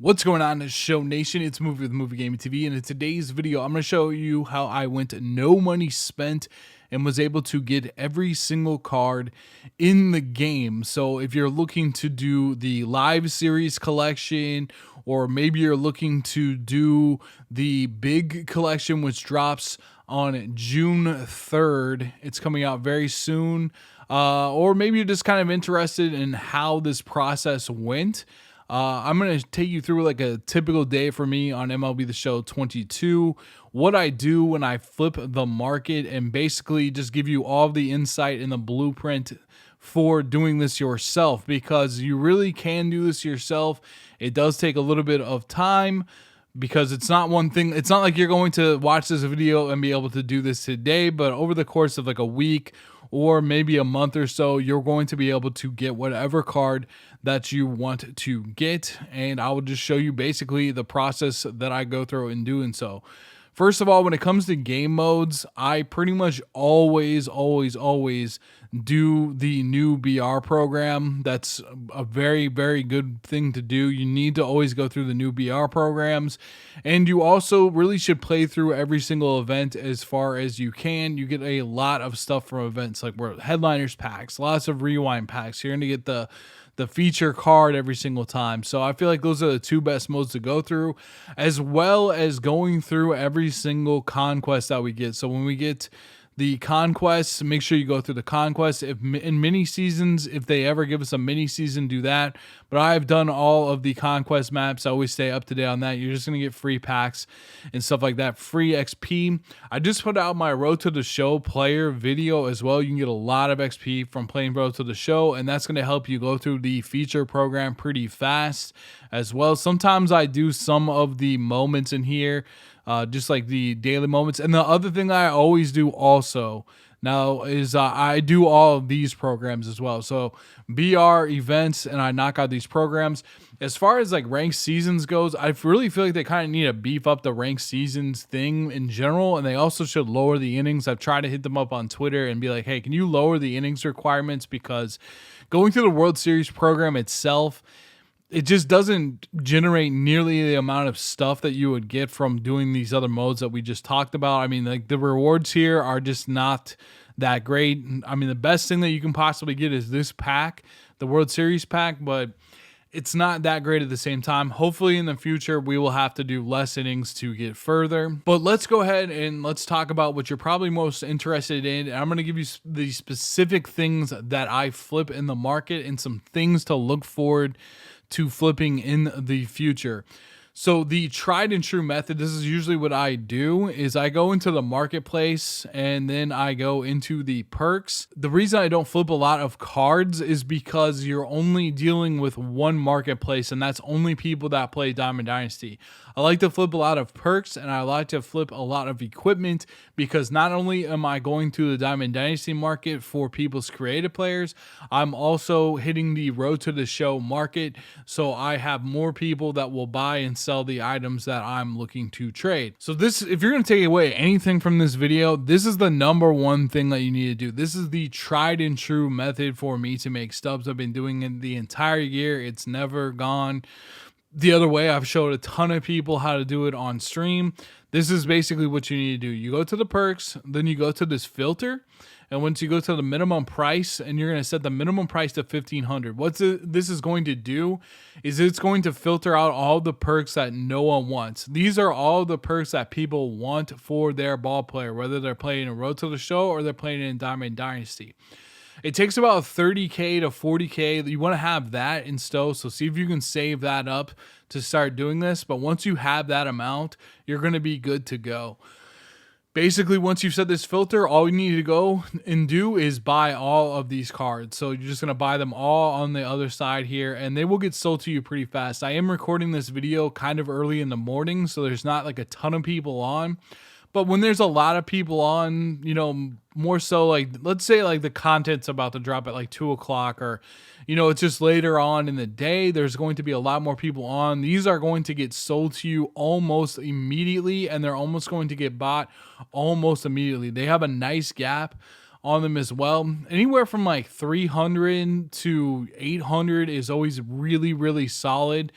What's going on, Show Nation? It's Movie with Movie Gaming TV, and in today's video, I'm going to show you how I went no money spent and was able to get every single card in the game. So if you're looking to do the live series collection, or maybe you're looking to do the big collection, which drops on June 3rd, it's coming out very soon, or maybe you're just kind of interested in how this process went. I'm going to take you through like a typical day for me on MLB The Show 22, what I do when I flip the market, and basically just give you all the insight and the blueprint for doing this yourself, because you really can do this yourself. It does take a little bit of time, because it's not one thing. It's not like you're going to watch this video and be able to do this today, but over the course of like a week or maybe a month or so, you're going to be able to get whatever card that you want to get. And I will just show you basically the process that I go through in doing so. First of all, when it comes to game modes, I pretty much always do the new BR program. That's a very, very good thing to do. You need to always go through the new BR programs. And you also really should play through every single event as far as you can. You get a lot of stuff from events like headliners packs, lots of rewind packs. You're going to get the feature card every single time. So I feel like those are the two best modes to go through, as well as going through every single conquest that we get. So when we get the conquests, make sure you go through the conquests. If in mini seasons, if they ever give us a mini season, do that. But I've done all of the conquest maps. I always stay up to date on that. You're just going to get free packs and stuff like that, free XP. I just put out my Road to the Show player video as well. You can get a lot of XP from playing Road to the Show, and that's going to help you go through the feature program pretty fast as well. Sometimes I do some of the moments in here, just like the daily moments. And the other thing I always do also now is I do all of these programs as well. So BR events, and I knock out these programs. As far as like ranked seasons goes, I really feel like they kind of need to beef up the ranked seasons thing in general, and they also should lower the innings. I've tried to hit them up on Twitter and be like, hey, can you lower the innings requirements? Because going through the World Series program itself, it just doesn't generate nearly the amount of stuff that you would get from doing these other modes that we just talked about. I mean, like the rewards here are just not that great. I mean, the best thing that you can possibly get is this pack, the World Series pack, but it's not that great at the same time. Hopefully in the future, we will have to do less innings to get further. But let's go ahead and let's talk about what you're probably most interested in. And I'm going to give you the specific things that I flip in the market and some things to look forward to flipping in the future. So the tried and true method, this is usually what I do, is I go into the marketplace and then I go into the perks. The reason I don't flip a lot of cards is because you're only dealing with one marketplace, and that's only people that play Diamond Dynasty. I like to flip a lot of perks, and I like to flip a lot of equipment, because not only am I going to the Diamond Dynasty market for people's creative players, I'm also hitting the Road to the Show market, so I have more people that will buy and sell the items that I'm looking to trade. So this, if you're going to take away anything from this video, this is the number one thing that you need to do. This is the tried and true method for me to make stubs. I've been doing it the entire year. It's never gone the other way. I've showed a ton of people how to do it on stream. This is basically what you need to do. You go to the perks, then you go to this filter, and once you go to the minimum price, and you're going to set the minimum price to $1,500. What this is going to do is it's going to filter out all the perks that no one wants. These are all the perks that people want for their ball player, whether they're playing a Road to the Show or they're playing in Diamond Dynasty. It takes about 30K to 40K. You want to have that in stow, so see if you can save that up to start doing this. But once you have that amount, you're going to be good to go. Basically, once you've set this filter, all you need to go and do is buy all of these cards. So you're just going to buy them all on the other side here, and they will get sold to you pretty fast. I am recording this video kind of early in the morning, so there's not like a ton of people on. But when there's a lot of people on, you know, more so like, let's say like the content's about to drop at like 2 o'clock, or, you know, it's just later on in the day, there's going to be a lot more people on. These are going to get sold to you almost immediately, and they're almost going to get bought almost immediately. They have a nice gap on them as well. Anywhere from like 300 to 800 is always really, really solid.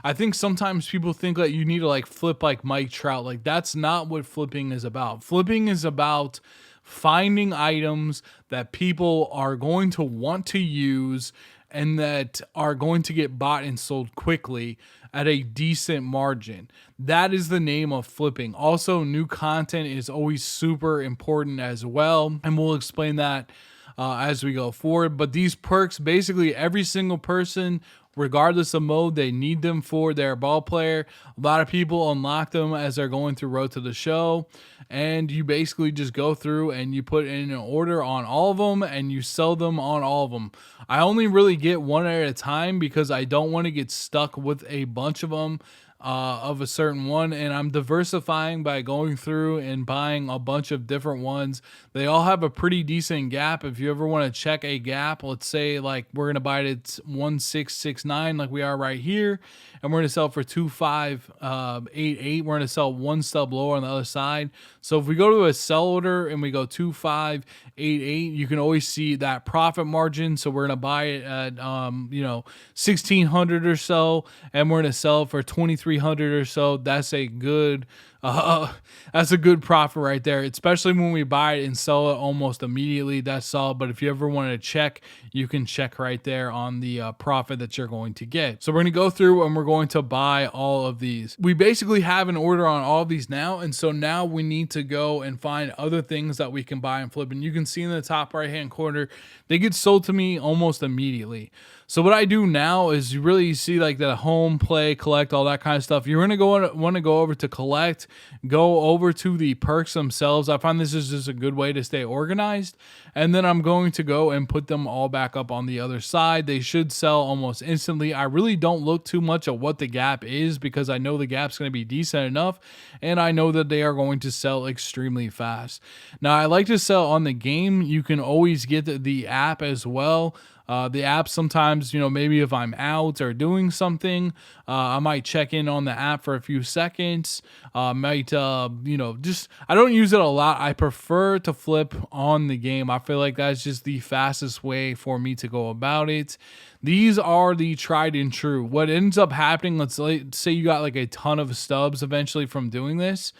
I think sometimes people think that you need to like flip like Mike Trout. Like that's not what flipping is about. Flipping is about finding items that people are going to want to use and that are going to get bought and sold quickly at a decent margin. That is the name of flipping. Also, new content is always super important as well, and we'll explain that as we go forward. But these perks, basically every single person, regardless of mode, they need them for their ball player. A lot of people unlock them as they're going through Road to the Show, and you basically just go through and you put in an order on all of them and you sell them on all of them. I only really get one at a time because I don't want to get stuck with a bunch of them of a certain one, and I'm diversifying by going through and buying a bunch of different ones. They all have a pretty decent gap. If you ever want to check a gap, let's say like we're gonna buy it at 1669 like we are right here, and we're gonna sell for 2588. We're gonna sell one stub lower on the other side. So if we go to a sell order and we go 2588, you can always see that profit margin. So we're gonna buy it at 1600 or so, and we're gonna sell for 2300 or so. That's a good profit right there, especially when we buy it and sell it almost immediately. That's solid. But if you ever wanted to check, you can check right there on the profit that you're going to get. So we're going to go through and we're going to buy all of these. We basically have an order on all of these now, and so now we need to go and find other things that we can buy and flip. And you can see in the top right hand corner, they get sold to me almost immediately. So what I do now is you really see like the home, play, collect, all that kind of stuff. You're going to want to go over to collect, go over to the perks themselves. I find this is just a good way to stay organized. And then I'm going to go and put them all back up on the other side. They should sell almost instantly. I really don't look too much at what the gap is because I know the gap's going to be decent enough, and I know that they are going to sell extremely fast. Now, I like to sell on the game. You can always get the app as well. The app sometimes, maybe if I'm out or doing something, I might check in on the app for a few seconds. I don't use it a lot. I prefer to flip on the game. I feel like that's just the fastest way for me to go about it. These are the tried and true. What ends up happening, let's say you got like a ton of stubs eventually from doing this.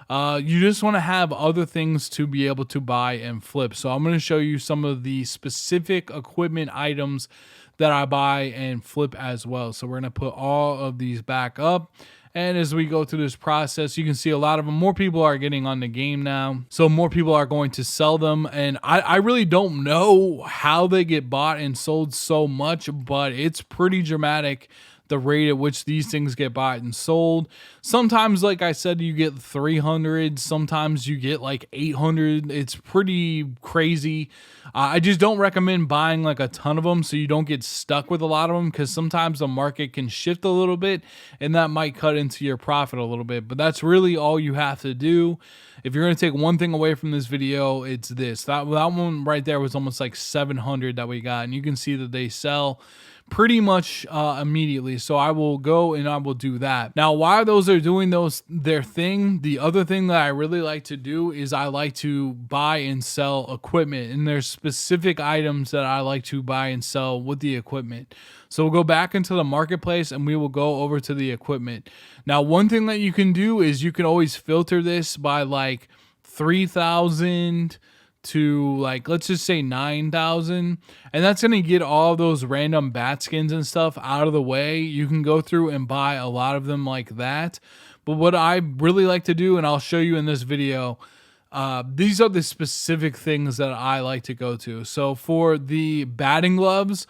You just want to have other things to be able to buy and flip. So I'm going to show you some of the specific equipment items that I buy and flip as well. So we're going to put all of these back up. And as we go through this process, you can see a lot of them. More people are getting on the game now, so more people are going to sell them. And I really don't know how they get bought and sold so much, but it's pretty dramatic, the rate at which these things get bought and sold. Sometimes, like I said, you get 300. Sometimes you get like 800. It's pretty crazy. I just don't recommend buying like a ton of them so you don't get stuck with a lot of them, because sometimes the market can shift a little bit and that might cut into your profit a little bit. But that's really all you have to do. If you're going to take one thing away from this video, it's this. That one right there was almost like 700 that we got, and you can see that they sell pretty much immediately. So I will go and I will do that. Now, while those are doing their thing, the other thing that I really like to do is I like to buy and sell equipment, and there's specific items that I like to buy and sell with the equipment. So we'll go back into the marketplace and we will go over to the equipment. Now, one thing that you can do is you can always filter this by like 3,000 to like, let's just say 9,000, and that's going to get all those random bat skins and stuff out of the way. You can go through and buy a lot of them like that. But what I really like to do, and I'll show you in this video, these are the specific things that I like to go to. So for the batting gloves,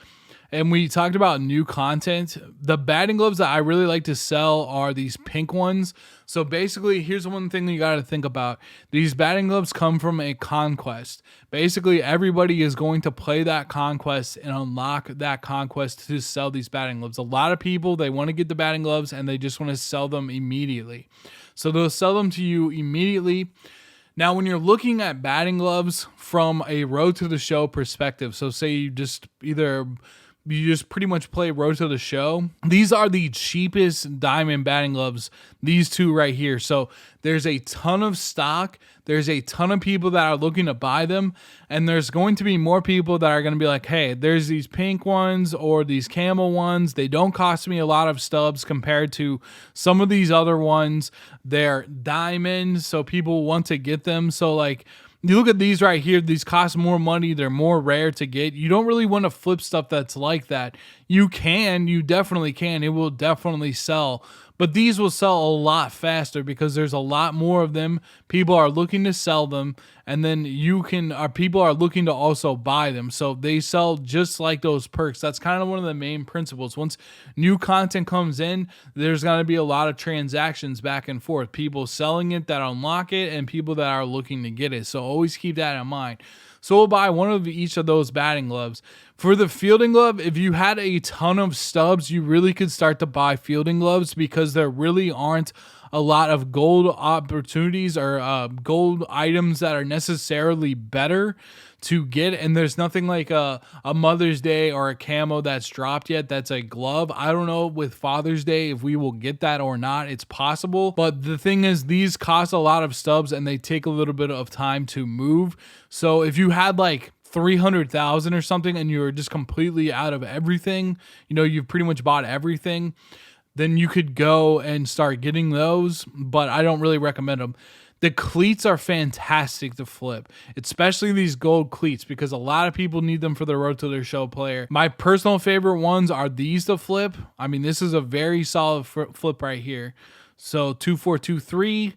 and we talked about new content, the batting gloves that I really like to sell are these pink ones. So basically, here's one thing you got to think about. These batting gloves come from a conquest. Basically, everybody is going to play that conquest and unlock that conquest to sell these batting gloves. A lot of people, they want to get the batting gloves and they just want to sell them immediately. So they'll sell them to you immediately. Now, when you're looking at batting gloves from a Road to the Show perspective, so say you just either you just pretty much play Road to the Show. These are the cheapest diamond batting gloves, these two right here. So there's a ton of stock. There's a ton of people that are looking to buy them. And there's going to be more people that are going to be like, hey, there's these pink ones or these camel ones. They don't cost me a lot of stubs compared to some of these other ones. They're diamonds, so people want to get them. So like, you look at these right here, these cost more money. They're more rare to get. You don't really want to flip stuff that's like that. You definitely can. It will definitely sell. But these will sell a lot faster because there's a lot more of them. People are looking to sell them, and then people are looking to also buy them. So they sell just like those perks. That's kind of one of the main principles. Once new content comes in, there's going to be a lot of transactions back and forth. People selling it that unlock it and people that are looking to get it. So always keep that in mind. So we'll buy one of each of those batting gloves. For the fielding glove, if you had a ton of stubs, you really could start to buy fielding gloves because there really aren't a lot of gold opportunities or gold items that are necessarily better to get. And there's nothing like a Mother's Day or a camo that's dropped yet that's a glove. I don't know with Father's Day if we will get that or not. It's possible. But the thing is, these cost a lot of stubs and they take a little bit of time to move. So if you had like 300,000 or something and you're just completely out of everything, you've pretty much bought everything, then you could go and start getting those, but I don't really recommend them. The cleats are fantastic to flip, especially these gold cleats, because a lot of people need them for the Road to Their Show player. My personal favorite ones are these to flip. I mean, this is a very solid flip right here. So 2423,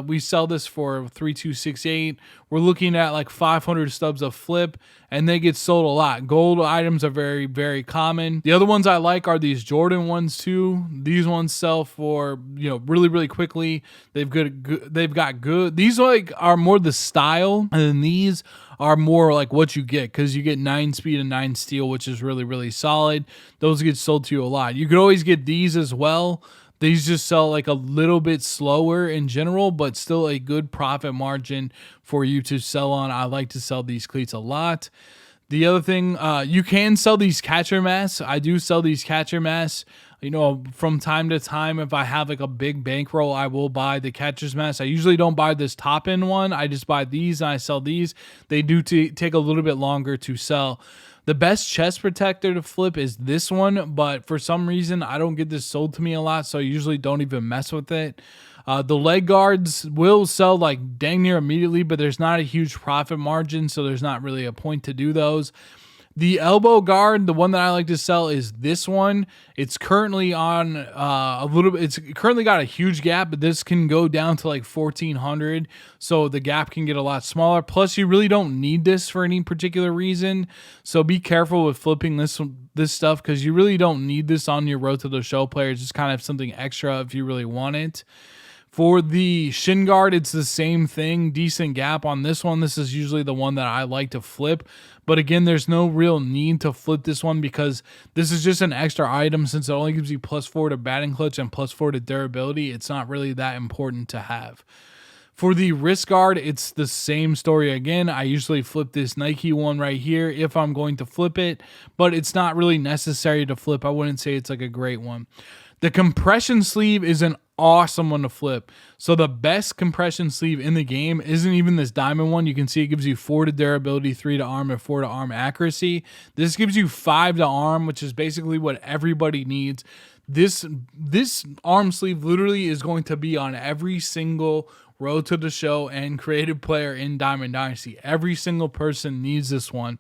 we sell this for 3268. We're looking at like 500 stubs of flip, and they get sold a lot. Gold items are very, very common. The other ones I like are these Jordan ones too. These ones sell for really, really quickly. They've got good. These are more the style, and then these are more like what you get, because you get 9 speed and 9 steel, which is really, really solid. Those get sold to you a lot. You could always get these as well. These just sell like a little bit slower in general, but still a good profit margin for you to sell on. I like to sell these cleats a lot. The other thing, you can sell these catcher masks. I do sell these catcher masks. From time to time, if I have like a big bankroll, I will buy the catcher's mask. I usually don't buy this top end one. I just buy these and I sell these. They do take a little bit longer to sell. The best chest protector to flip is this one, but for some reason, I don't get this sold to me a lot, so I usually don't even mess with it. The leg guards will sell like dang near immediately, but there's not a huge profit margin, so there's not really a point to do those. The elbow guard, the one that I like to sell, is this one. It's currently on it's currently got a huge gap, but this can go down to like 1400, so the gap can get a lot smaller. Plus, you really don't need this for any particular reason, so be careful with flipping this stuff, because you really don't need this on your Road to the Show player. It's just kind of something extra if you really want it. For the Shin Guard, it's the same thing. Decent gap on this one. This is usually the one that I like to flip. But again, there's no real need to flip this one because this is just an extra item. Since it only gives you +4 to batting clutch and +4 to durability, it's not really that important to have. For the wrist guard, it's the same story again. I usually flip this Nike one right here if I'm going to flip it, but it's not really necessary to flip. I wouldn't say it's like a great one. The compression sleeve is an awesome one to flip. So the best compression sleeve in the game isn't even this diamond one. You can see it gives you 4 to durability, 3 to arm, and 4 to arm accuracy. This gives you 5 to arm, which is basically what everybody needs. This arm sleeve literally is going to be on every single Road to the Show and creative player in Diamond Dynasty. Every single person needs this one.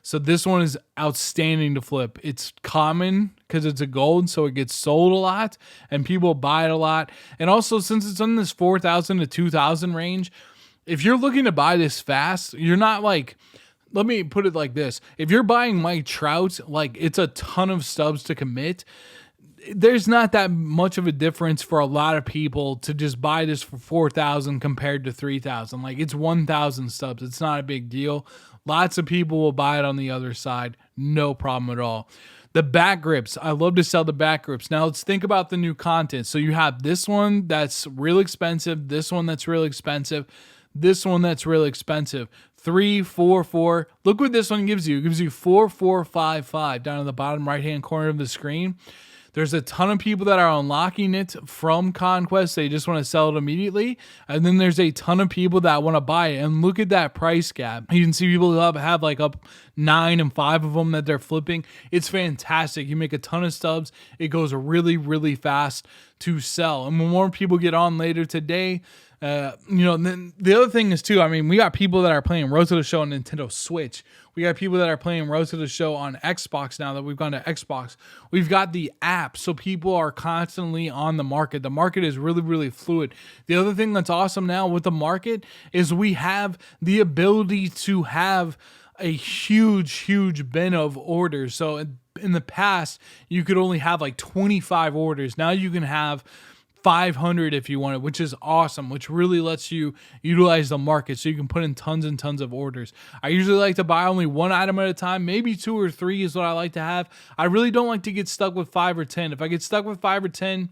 So this one is outstanding to flip. It's common because it's a gold, so it gets sold a lot and people buy it a lot. And also, since it's in this 4,000 to 2,000 range, if you're looking to buy this fast, you're not like, let me put it like this. If you're buying Mike Trout, like it's a ton of stubs to commit. There's not that much of a difference for a lot of people to just buy this for 4,000 compared to 3,000. Like it's 1,000 stubs. It's not a big deal. Lots of people will buy it on the other side. No problem at all. The back grips. I love to sell the back grips. Now let's think about the new content. So you have this one that's real expensive. This one that's real expensive. This one that's real expensive. 3, 4, 4. Look what this one gives you. It gives you 4, 4, 5, 5 down in the bottom right-hand corner of the screen. There's a ton of people that are unlocking it from Conquest. They just want to sell it immediately. And then there's a ton of people that want to buy it. And look at that price gap. You can see people have like up 9 and 5 of them that they're flipping. It's fantastic. You make a ton of stubs. It goes really, really fast to sell. And when more people get on later today, then the other thing is too, I mean, we got people that are playing Road to the Show on Nintendo Switch. We got people that are playing Road to the Show on Xbox now that we've gone to Xbox. We've got the app, so people are constantly on the market. The market is really, really fluid. The other thing that's awesome now with the market is we have the ability to have a huge bin of orders. So in the past, you could only have like 25 orders. Now you can have 500 if you want it, which is awesome, which really lets you utilize the market so you can put in tons and tons of orders. I usually like to buy only one item at a time, maybe 2 or 3 is what I like to have. I really don't like to get stuck with 5 or 10. If I get stuck with 5 or 10,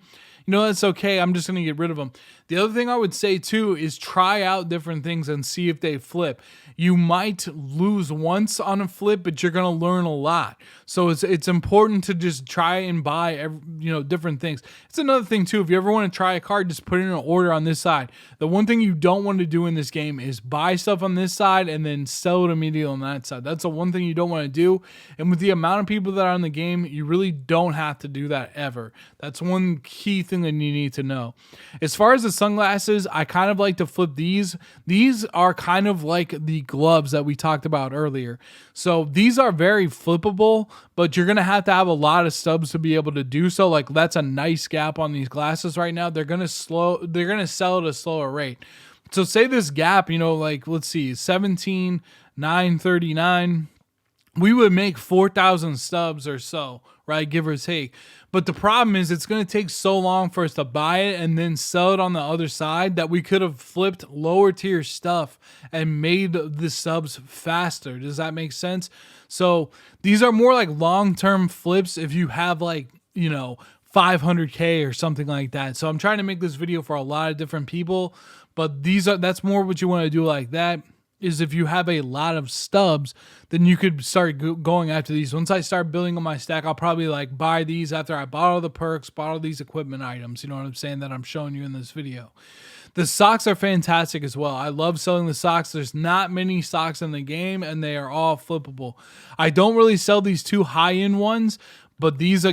that's okay. I'm just going to get rid of them. The other thing I would say too is try out different things and see if they flip. You might lose once on a flip, but you're going to learn a lot. So it's important to just try and buy different things. It's another thing too. If you ever want to try a card, just put in an order on this side. The one thing you don't want to do in this game is buy stuff on this side and then sell it immediately on that side. That's the one thing you don't want to do. And with the amount of people that are in the game, you really don't have to do that ever. That's one key thing that you need to know. As far as the sunglasses, I kind of like to flip these. These are kind of like the gloves that we talked about earlier. So these are very flippable, but you're going to have a lot of stubs to be able to do so. Like that's a nice gap on these glasses right now. They're going to sell at a slower rate. So say this gap, let's see, 17,939. We would make 4,000 stubs or so, right? Give or take. But the problem is it's going to take so long for us to buy it and then sell it on the other side that we could have flipped lower tier stuff and made the subs faster. Does that make sense? So these are more like long-term flips if you have 500K or something like that. So I'm trying to make this video for a lot of different people, but that's more what you want to do like that. Is if you have a lot of stubs, then you could start going after these. Once I start building on my stack, I'll probably buy these after I bought all the perks, bought all these equipment items, you know what I'm saying, that I'm showing you in this video. The socks are fantastic as well. I love selling the socks. There's not many socks in the game, and they are all flippable. I don't really sell these 2 high-end ones, but these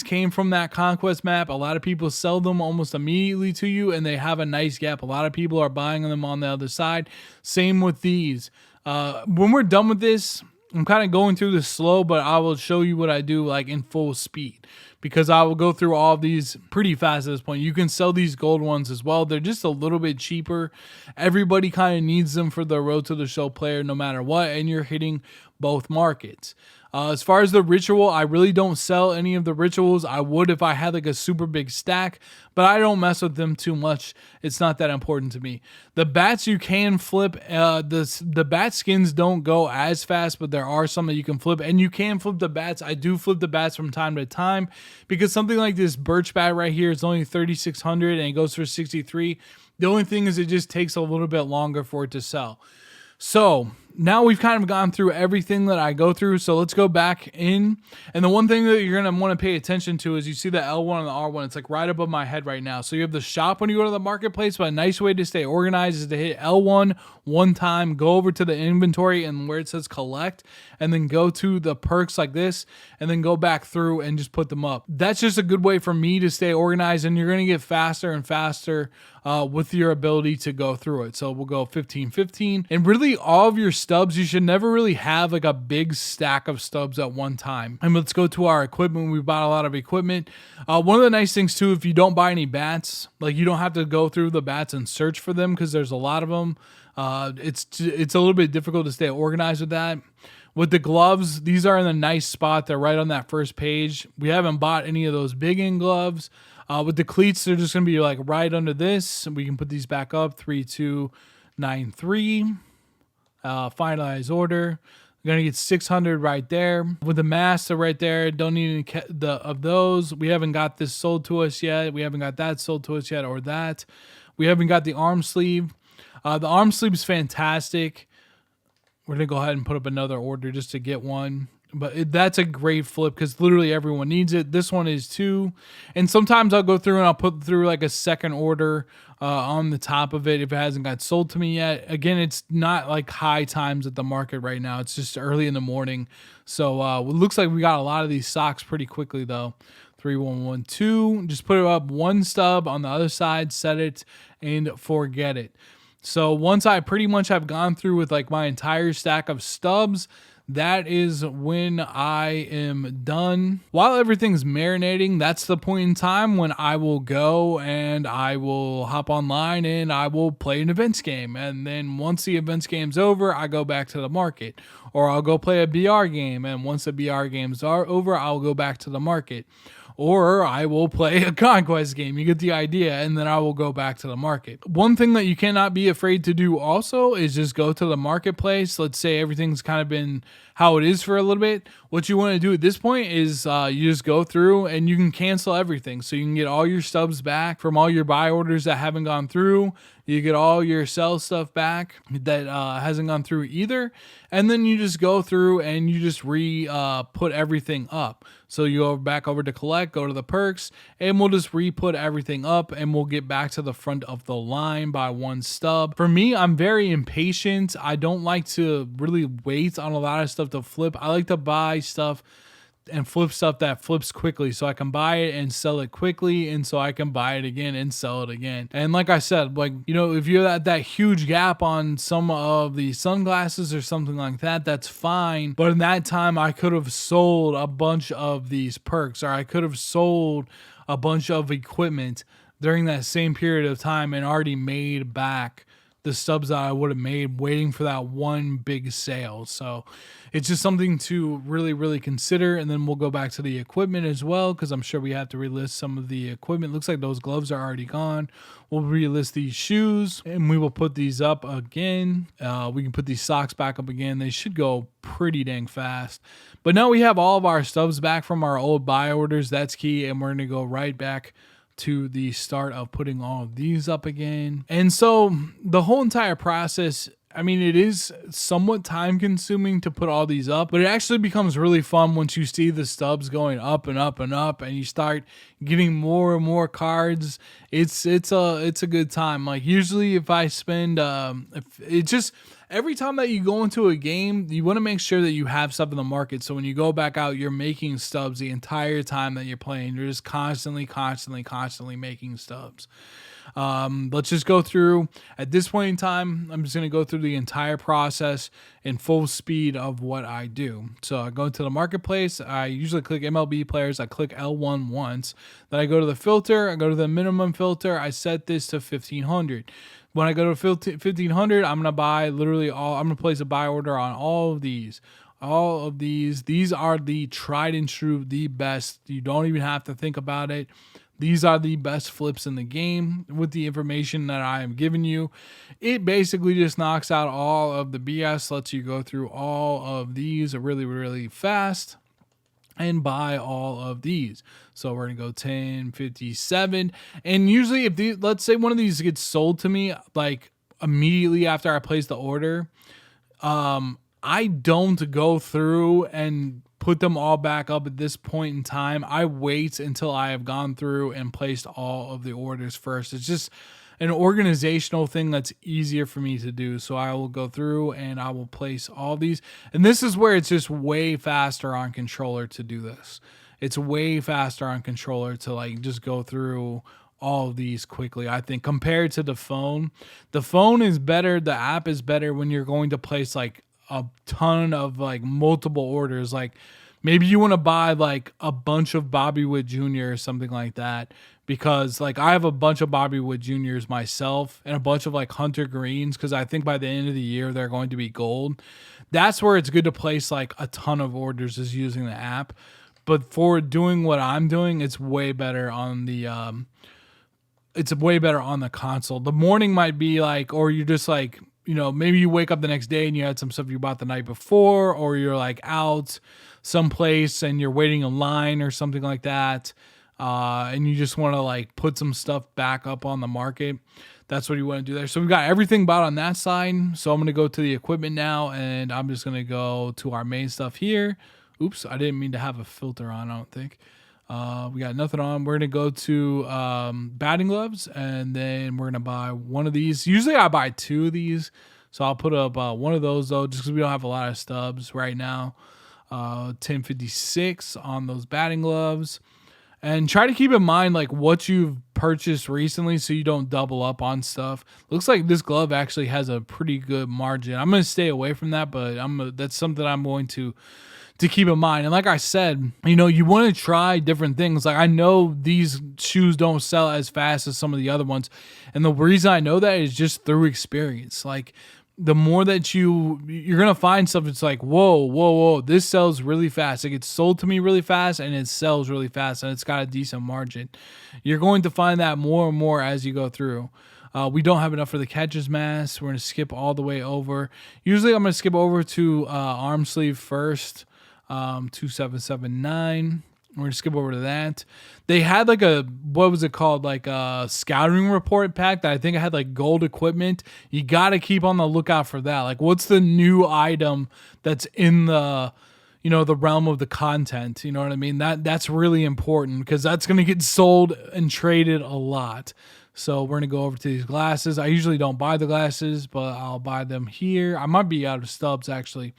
came from that Conquest map. A lot of people sell them almost immediately to you, and they have a nice gap. A lot of people are buying them on the other side. Same with these. When we're done with this, I'm kind of going through this slow, but I will show you what I do in full speed, because I will go through all of these pretty fast at this point. You can sell these gold ones as well. They're just a little bit cheaper. Everybody kind of needs them for the Road to the Show player no matter what, and you're hitting both markets. As far as the ritual, I really don't sell any of the rituals. I would if I had a super big stack, but I don't mess with them too much. It's not that important to me. The bats you can flip. The bat skins don't go as fast, but there are some that you can flip, and you can flip the bats. I do flip the bats from time to time, because something like this birch bat right here is only 3,600 and it goes for 63. The only thing is it just takes a little bit longer for it to sell. So now we've kind of gone through everything that I go through. So let's go back in. And the one thing that you're going to want to pay attention to is you see the L1 and the R1. It's right above my head right now. So you have the shop when you go to the marketplace, but a nice way to stay organized is to hit L1 one time, go over to the inventory and where it says collect, and then go to the perks like this, and then go back through and just put them up. That's just a good way for me to stay organized, and you're going to get faster and faster with your ability to go through it. So we'll go 15, 15. And really all of your stubs, you should never really have a big stack of stubs at one time. And let's go to our equipment. We bought a lot of equipment. One of the nice things too, if you don't buy any bats, you don't have to go through the bats and search for them, because there's a lot of them. It's a little bit difficult to stay organized with that. With the gloves, these are in a nice spot. They're right on that first page. We haven't bought any of those big end gloves. With the cleats, they're just going to be right under this. We can put these back up. 3, 2, 9, 3. Finalize order. We're going to get 600 right there. With the masks, they're right there. Don't need any of those. We haven't got this sold to us yet. We haven't got that sold to us yet, or that. We haven't got the arm sleeve. The arm sleeve is fantastic. We're going to go ahead and put up another order just to get one. But that's a great flip because literally everyone needs it. This one is too. And sometimes I'll go through and I'll put through like a second order on the top of it if it hasn't got sold to me yet. Again, it's not like high times at the market right now. It's just early in the morning. So it looks like we got a lot of these socks pretty quickly though. 3112. Just put it up one stub on the other side, set it, and forget it. So once I pretty much have gone through with like my entire stack of stubs, that is when I am done. While everything's marinating, that's the point in time when I will go and I will hop online and I will play an events game. And then once the events game's over, I go back to the market. Or I'll go play a BR game. And once the BR games are over, I'll go back to the market. Or I will play a conquest game. You get the idea, and then I will go back to the market. One thing that you cannot be afraid to do also is just go to the marketplace. Let's say everything's kind of been how it is for a little bit. What you want to do at this point is you just go through and you can cancel everything. So you can get all your stubs back from all your buy orders that haven't gone through. You get all your sell stuff back that hasn't gone through either. And then you just go through and you just put everything up. So you go back over to collect, go to the perks, and we'll just re-put everything up and we'll get back to the front of the line by one stub. For me, I'm very impatient. I don't like to really wait on a lot of stuff to flip. I like to buy stuff and flip stuff that flips quickly so I can buy it and sell it quickly, and so I can buy it again and sell it again. And like I said, like, you know, if you have that huge gap on some of the sunglasses or something like that, that's fine. But in that time, I could have sold a bunch of these perks, or I could have sold a bunch of equipment during that same period of time and already made back the stubs that I would have made waiting for that one big sale. So it's just something to really, really consider. And then we'll go back to the equipment as well, because I'm sure we have to relist some of the equipment. Looks like those gloves are already gone. We'll relist these shoes and we will put these up again. We can put these socks back up again. They should go pretty dang fast. But now we have all of our stubs back from our old buy orders. That's key. And we're going to go right back to the start of putting all of these up again. And so the whole entire process, I mean, it is somewhat time consuming to put all these up, but it actually becomes really fun once you see the stubs going up and up and up and you start getting more and more cards. It's a good time. Like usually if I spend, every time that you go into a game, you want to make sure that you have stuff in the market. So when you go back out, you're making stubs the entire time that you're playing. You're just constantly making stubs. Let's just go through. At this point in time, I'm just going to go through the entire process in full speed of what I do. So I go to the marketplace. I usually click MLB players. I click L1 once. Then I go to the filter. I go to the minimum filter. I set this to 1500. When I go to 1500, I'm going to buy literally all. I'm going to place a buy order on all of these. All of these. These are the tried and true, the best. You don't even have to think about it. These are the best flips in the game with the information that I am giving you. It basically just knocks out all of the BS, lets you go through all of these really, really fast and buy all of these. So we're going to go 1057. And usually if let's say one of these gets sold to me, like immediately after I place the order, I don't go through and put them all back up at this point in time. I wait until I have gone through and placed all of the orders first. It's just an organizational thing that's easier for me to do. So I will go through and I will place all these. And this is where it's just way faster on controller to do this. It's way faster on controller to like just go through all of these quickly. I think compared to the phone is better. The app is better when you're going to place like a ton of like multiple orders. Like maybe you want to buy like a bunch of Bobby Witt Jr. or something like that, because like I have a bunch of Bobby Witt Jr.'s myself and a bunch of like Hunter Greens, because I think by the end of the year they're going to be gold. That's where it's good to place like a ton of orders, is using the app. But for doing what I'm doing, it's way better on the console. The morning might be like, or you're just like, you know, maybe you wake up the next day and you had some stuff you bought the night before, or you're like out someplace and you're waiting in line or something like that. and you just want to like put some stuff back up on the market, that's what you want to do there. So we've got everything bought on that side. So I'm going to go to the equipment now, and I'm just going to go to our main stuff here. Oops, I didn't mean to have a filter on, I don't think. We got nothing on. We're going to go to batting gloves, and then we're going to buy one of these. Usually I buy two of these. So I'll put up one of those, though, just because we don't have a lot of stubs right now. 1056 on those batting gloves. And try to keep in mind like what you've purchased recently so you don't double up on stuff. Looks like this glove actually has a pretty good margin. I'm going to stay away from that, but that's something I'm going to keep in mind. And like I said, you want to try different things. Like I know these shoes don't sell as fast as some of the other ones. And the reason I know that is just through experience. Like the more that you're going to find stuff, it's like, whoa, this sells really fast. It gets sold to me really fast and it sells really fast and it's got a decent margin. You're going to find that more and more as you go through. We don't have enough for the catcher's mask. We're going to skip all the way over. Usually I'm going to skip over to arm sleeve first, 2779. We're going to skip over to that. They had like what was it called? Like a scouting report pack that I think I had like gold equipment. You got to keep on the lookout for that. Like what's the new item that's in the, the realm of the content? You know what I mean? That's really important because that's going to get sold and traded a lot. So we're going to go over to these glasses. I usually don't buy the glasses, but I'll buy them here. I might be out of stubs, actually.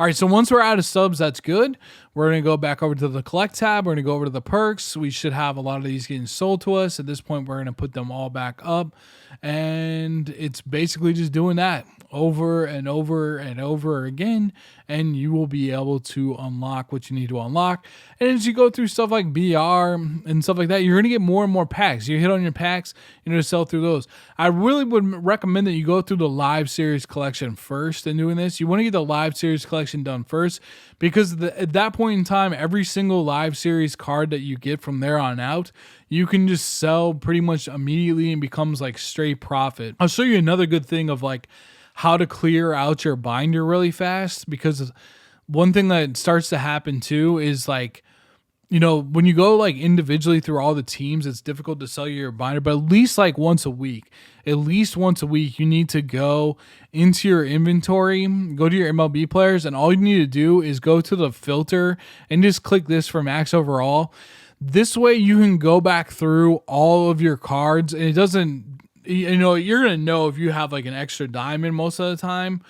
All right, so once we're out of stubs, that's good. We're going to go back over to the collect tab. We're going to go over to the perks. We should have a lot of these getting sold to us. At this point, we're going to put them all back up. And it's basically just doing that over and over and over again, and you will be able to unlock what you need to unlock. And as you go through stuff like BR and stuff like that, you're going to get more and more packs. You hit on your packs, you're going to sell through those. I really would recommend that you go through the live series collection first in doing this. You want to get the live series collection done first because at that point in time, every single live series card that you get from there on out, you can just sell pretty much immediately and becomes like straight profit. I'll show you another good thing of like how to clear out your binder really fast, because one thing that starts to happen too is like, when you go like individually through all the teams, it's difficult to sell your binder, but at least like once a week, you need to go into your inventory, go to your MLB players, and all you need to do is go to the filter and just click this for max overall. This way you can go back through all of your cards, and it doesn't, you're going to know if you have like an extra diamond most of the time.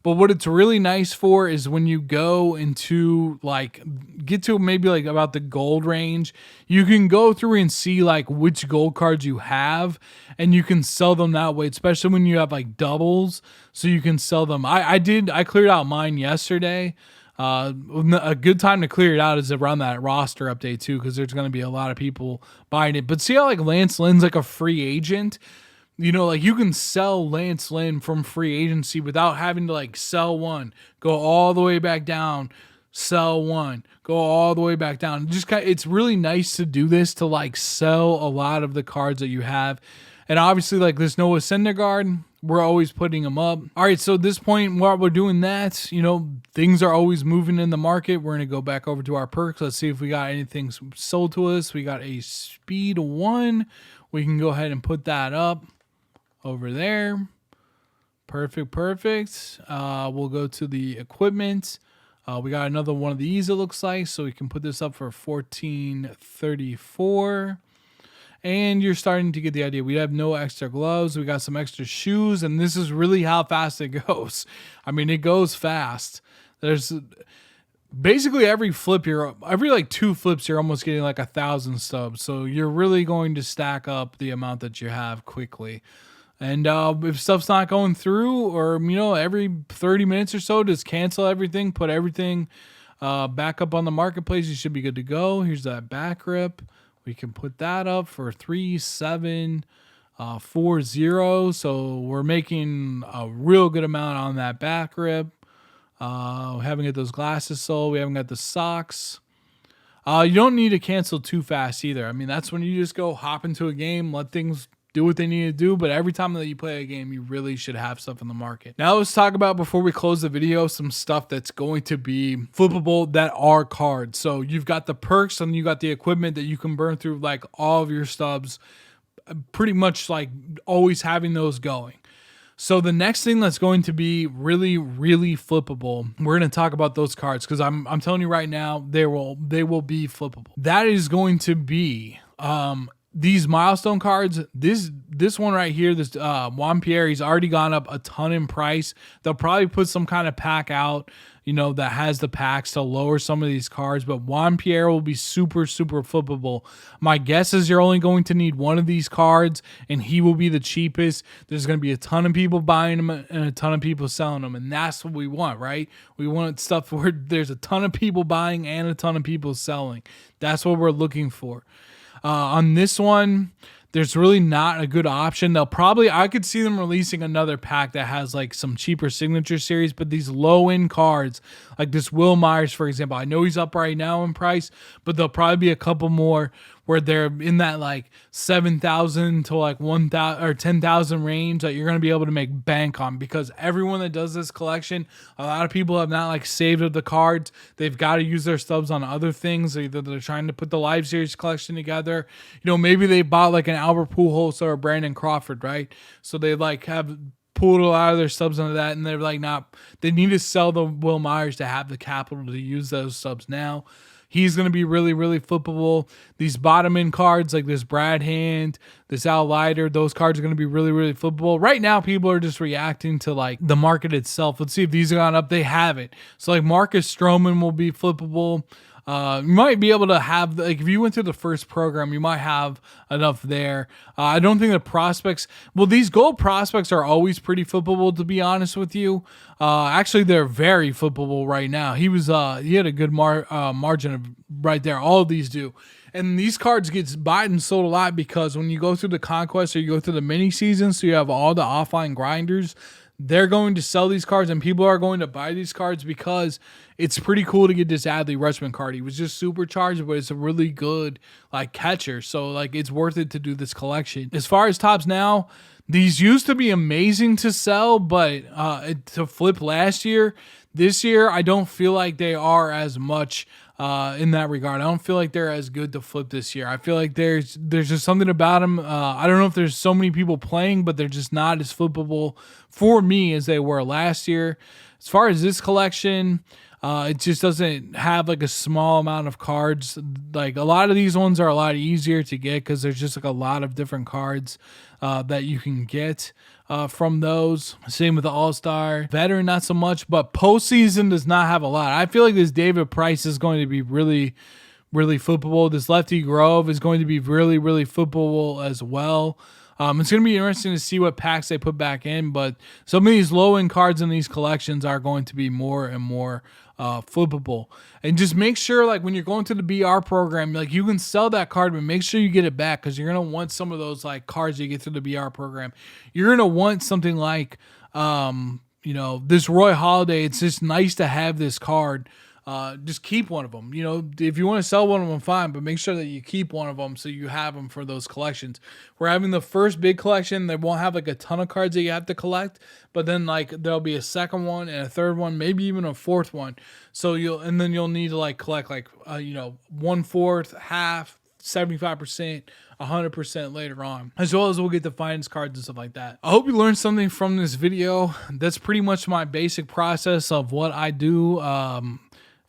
But what it's really nice for is when you go into like, get to maybe like about the gold range, you can go through and see like which gold cards you have, and you can sell them that way, especially when you have like doubles. So you can sell them. I cleared out mine yesterday. A good time to clear it out is around that roster update too, because there's going to be a lot of people buying it. But see how like Lance Lynn's like a free agent? Like you can sell Lance Lynn from free agency without having to like sell one, go all the way back down, sell one, go all the way back down. It's really nice to do this to like sell a lot of the cards that you have. And obviously like this Noah Syndergaard, we're always putting them up. All right, so at this point, while we're doing that, things are always moving in the market. We're going to go back over to our perks. Let's see if we got anything sold to us. We got a speed 1. We can go ahead and put that up over there. Perfect. We'll go to the equipment. We got another one of these, it looks like, so we can put this up for 1434. And you're starting to get the idea. We have no extra gloves. We got some extra shoes, and this is really how fast it goes. I mean, it goes fast. There's basically every like 2 flips, you're almost getting like 1,000 stubs. So you're really going to stack up the amount that you have quickly. And if stuff's not going through, or every 30 minutes or so, just cancel everything, put everything back up on the marketplace. You should be good to go. Here's that back rip. We can put that up for 3740. So we're making a real good amount on that back rip. We haven't got those glasses sold. We haven't got the socks. You don't need to cancel too fast either. I mean, that's when you just go hop into a game, let things do what they need to do, but every time that you play a game, you really should have stuff in the market. Now let's talk about, before we close the video, some stuff that's going to be flippable that are cards. So you've got the perks and you got the equipment that you can burn through like all of your stubs, pretty much like always having those going. So the next thing that's going to be really, really flippable, we're going to talk about those cards, because I'm telling you right now, they will be flippable. That is going to be these milestone cards. This one right here, this Juan Pierre, he's already gone up a ton in price. They'll probably put some kind of pack out, you know, that has the packs to lower some of these cards, but Juan Pierre will be super, super flippable. My guess is you're only going to need one of these cards, and he will be the cheapest. There's going to be a ton of people buying them and a ton of people selling them, and that's what we want, right? We want stuff where there's a ton of people buying and a ton of people selling. That's what we're looking for. On this one, there's really not a good option. I could see them releasing another pack that has like some cheaper signature series, but these low end cards, like this Will Myers, for example, I know he's up right now in price, but there'll probably be a couple more where they're in that like 7,000 to like 1,000 or 10,000 range that you're going to be able to make bank on, because everyone that does this collection, a lot of people have not like saved up the cards. They've got to use their stubs on other things. Either they're trying to put the live series collection together. You know, maybe they bought like an Albert Pujols or a Brandon Crawford, right? So they like have pulled a lot of their subs into that, and they're like they need to sell the Will Myers to have the capital to use those subs now. He's going to be really, really flippable. These bottom end cards like this Brad Hand, this Al Leiter, those cards are going to be really, really flippable. Right now, people are just reacting to like the market itself. Let's see if these are gone up. They have it. So like Marcus Stroman will be flippable. You might be able to have, like, if you went through the first program, you might have enough there. I don't think the prospects, well, these gold prospects are always pretty flippable, to be honest with you. Actually, they're very flippable right now. He had a good margin of right there. All of these do. And these cards get bought and sold a lot because when you go through the conquest or you go through the mini seasons, so you have all the offline grinders, they're going to sell these cards and people are going to buy these cards because it's pretty cool to get this Adley Rutschman card. He was just supercharged, but it's a really good like catcher. So like it's worth it to do this collection. As far as tops now, these used to be amazing to sell, but to flip last year, this year, I don't feel like they are as much in that regard. I don't feel like they're as good to flip this year. I feel like there's just something about them. I don't know if there's so many people playing, but they're just not as flippable for me as they were last year. As far as this collection, it just doesn't have like a small amount of cards. Like a lot of these ones are a lot easier to get because there's just like a lot of different cards that you can get from those. Same with the All-Star. Veteran, not so much, but postseason does not have a lot. I feel like this David Price is going to be really, really flippable. This Lefty Grove is going to be really, really flippable as well. It's going to be interesting to see what packs they put back in, but some of these low-end cards in these collections are going to be more and more flippable. And just make sure, like, when you're going to the BR program, like, you can sell that card, but make sure you get it back because you're going to want some of those, like, cards you get through the BR program. You're going to want something like, you know, this Roy Halladay. It's just nice to have this card. Just keep one of them. You know, if you want to sell one of them, fine, but make sure that you keep one of them so you have them for those collections. We're having the first big collection. They won't have like a ton of cards that you have to collect, but then like there'll be a second one and a third one, maybe even a fourth one. So then you'll need to like collect like, you know, 1/4, half, 75%, 100% later on, as well as we'll get the finance cards and stuff like that. I hope you learned something from this video. That's pretty much my basic process of what I do.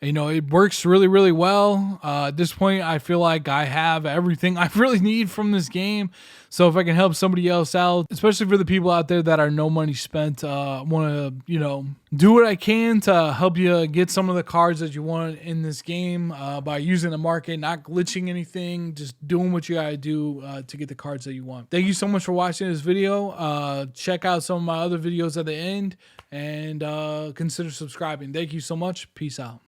You know, it works really, really well. At this point, I feel like I have everything I really need from this game. So if I can help somebody else out, especially for the people out there that are no money spent, want to, you know, do what I can to help you get some of the cards that you want in this game by using the market, not glitching anything, just doing what you got to do to get the cards that you want. Thank you so much for watching this video. Check out some of my other videos at the end and consider subscribing. Thank you so much. Peace out.